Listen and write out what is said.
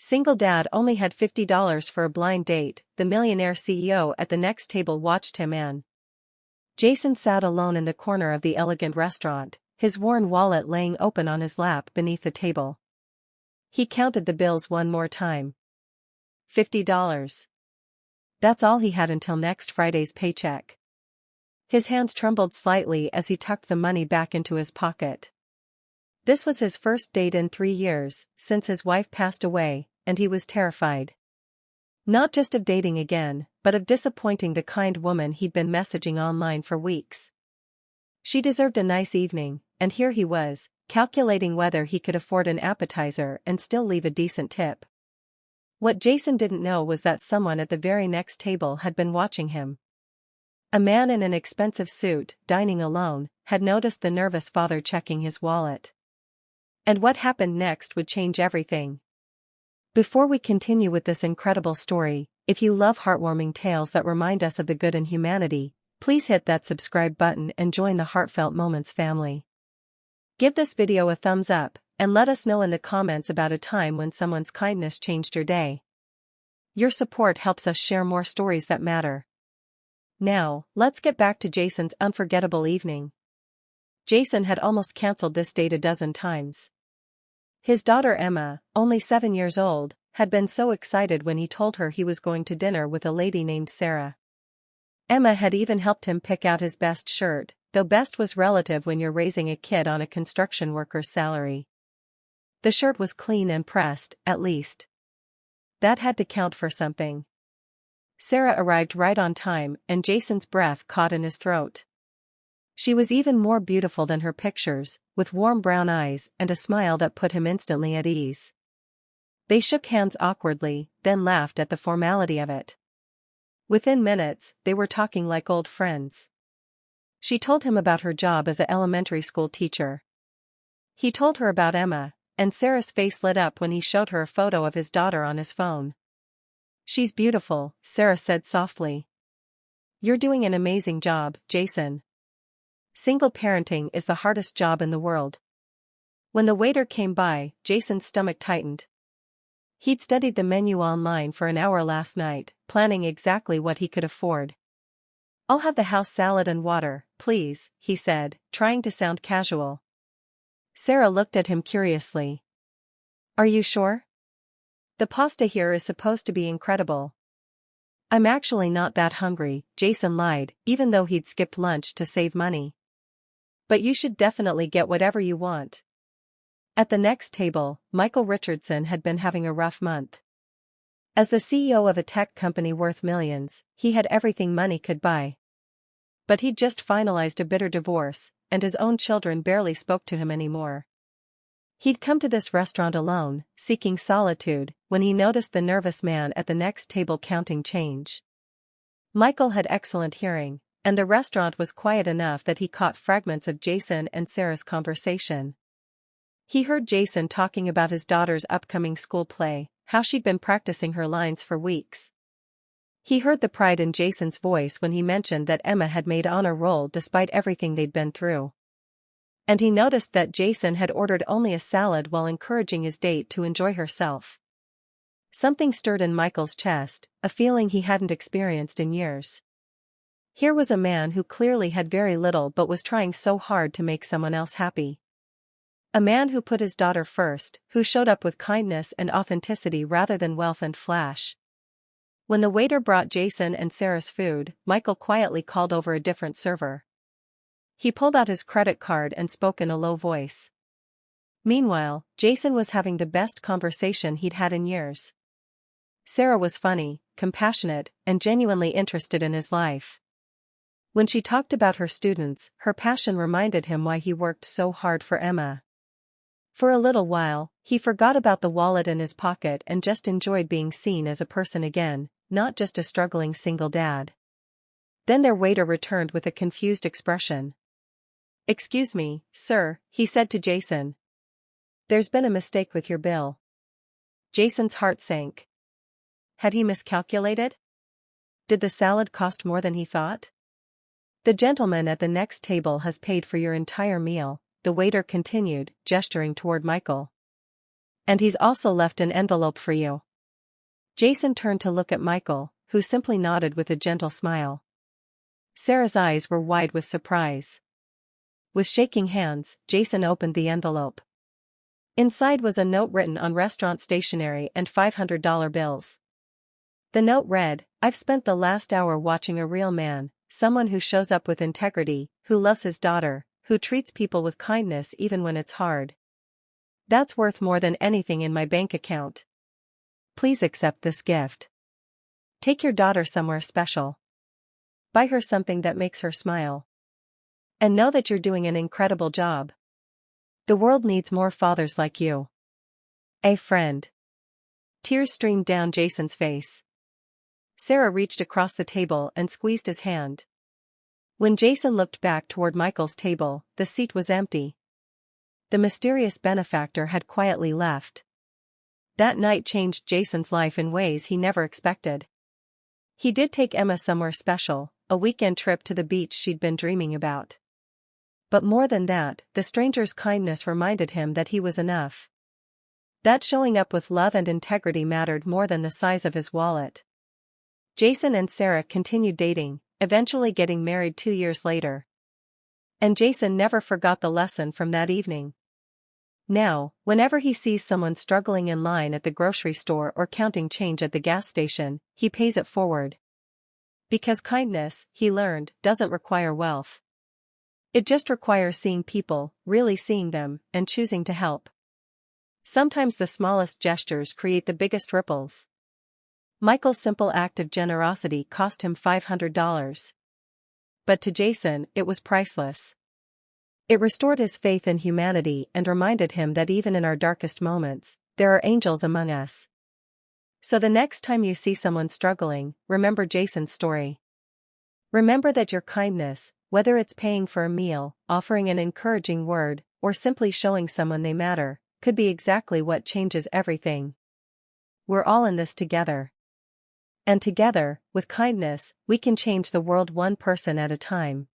Single dad only had $50 for a blind date. The millionaire CEO at the next table watched him in. Jason sat alone in the corner of the elegant restaurant, his worn wallet laying open on his lap beneath the table. He counted the bills one more time. $50. That's all he had until next Friday's paycheck. His hands trembled slightly as he tucked the money back into his pocket. This was his first date in 3 years, since his wife passed away, and he was terrified. Not just of dating again, but of disappointing the kind woman he'd been messaging online for weeks. She deserved a nice evening, and here he was, calculating whether he could afford an appetizer and still leave a decent tip. What Jason didn't know was that someone at the very next table had been watching him. A man in an expensive suit, dining alone, had noticed the nervous father checking his wallet. And what happened next would change everything. Before we continue with this incredible story, if you love heartwarming tales that remind us of the good in humanity, please hit that subscribe button and join the Heartfelt Moments family. Give this video a thumbs up, and let us know in the comments about a time when someone's kindness changed your day. Your support helps us share more stories that matter. Now, let's get back to Jason's unforgettable evening. Jason had almost canceled this date a dozen times. His daughter Emma, only 7 years old, had been so excited when he told her he was going to dinner with a lady named Sarah. Emma had even helped him pick out his best shirt, though best was relative when you're raising a kid on a construction worker's salary. The shirt was clean and pressed, at least. That had to count for something. Sarah arrived right on time, and Jason's breath caught in his throat. She was even more beautiful than her pictures, with warm brown eyes and a smile that put him instantly at ease. They shook hands awkwardly, then laughed at the formality of it. Within minutes, they were talking like old friends. She told him about her job as an elementary school teacher. He told her about Emma, and Sarah's face lit up when he showed her a photo of his daughter on his phone. "She's beautiful," Sarah said softly. "You're doing an amazing job, Jason. Single parenting is the hardest job in the world." When the waiter came by, Jason's stomach tightened. He'd studied the menu online for an hour last night, planning exactly what he could afford. "I'll have the house salad and water, please," he said, trying to sound casual. Sarah looked at him curiously. "Are you sure? The pasta here is supposed to be incredible." "I'm actually not that hungry," Jason lied, even though he'd skipped lunch to save money. "But you should definitely get whatever you want." At the next table, Michael Richardson had been having a rough month. As the CEO of a tech company worth millions, he had everything money could buy. But he'd just finalized a bitter divorce, and his own children barely spoke to him anymore. He'd come to this restaurant alone, seeking solitude, when he noticed the nervous man at the next table counting change. Michael had excellent hearing, and the restaurant was quiet enough that he caught fragments of Jason and Sarah's conversation. He heard Jason talking about his daughter's upcoming school play, how she'd been practicing her lines for weeks. He heard the pride in Jason's voice when he mentioned that Emma had made honor roll despite everything they'd been through. And he noticed that Jason had ordered only a salad while encouraging his date to enjoy herself. Something stirred in Michael's chest, a feeling he hadn't experienced in years. Here was a man who clearly had very little but was trying so hard to make someone else happy. A man who put his daughter first, who showed up with kindness and authenticity rather than wealth and flash. When the waiter brought Jason and Sarah's food, Michael quietly called over a different server. He pulled out his credit card and spoke in a low voice. Meanwhile, Jason was having the best conversation he'd had in years. Sarah was funny, compassionate, and genuinely interested in his life. When she talked about her students, her passion reminded him why he worked so hard for Emma. For a little while, he forgot about the wallet in his pocket and just enjoyed being seen as a person again, not just a struggling single dad. Then their waiter returned with a confused expression. "Excuse me, sir," he said to Jason. "There's been a mistake with your bill." Jason's heart sank. Had he miscalculated? Did the salad cost more than he thought? "The gentleman at the next table has paid for your entire meal," the waiter continued, gesturing toward Michael. And he's also left an envelope for you. Jason turned to look at Michael, who simply nodded with a gentle smile. Sarah's eyes were wide with surprise. With shaking hands, Jason opened the envelope. Inside was a note written on restaurant stationery and $500 bills. The note read, "I've spent the last hour watching a real man, someone who shows up with integrity, who loves his daughter, who treats people with kindness even when it's hard. That's worth more than anything in my bank account. Please accept this gift. Take your daughter somewhere special. Buy her something that makes her smile. And know that you're doing an incredible job. The world needs more fathers like you. A friend." Tears streamed down Jason's face. Sarah reached across the table and squeezed his hand. When Jason looked back toward Michael's table, the seat was empty. The mysterious benefactor had quietly left. That night changed Jason's life in ways he never expected. He did take Emma somewhere special, a weekend trip to the beach she'd been dreaming about. But more than that, the stranger's kindness reminded him that he was enough. That showing up with love and integrity mattered more than the size of his wallet. Jason and Sarah continued dating, eventually getting married 2 years later. And Jason never forgot the lesson from that evening. Now, whenever he sees someone struggling in line at the grocery store or counting change at the gas station, he pays it forward. Because kindness, he learned, doesn't require wealth. It just requires seeing people, really seeing them, and choosing to help. Sometimes the smallest gestures create the biggest ripples. Michael's simple act of generosity cost him $500. But to Jason, it was priceless. It restored his faith in humanity and reminded him that even in our darkest moments, there are angels among us. So the next time you see someone struggling, remember Jason's story. Remember that your kindness, whether it's paying for a meal, offering an encouraging word, or simply showing someone they matter, could be exactly what changes everything. We're all in this together. And together, with kindness, we can change the world one person at a time.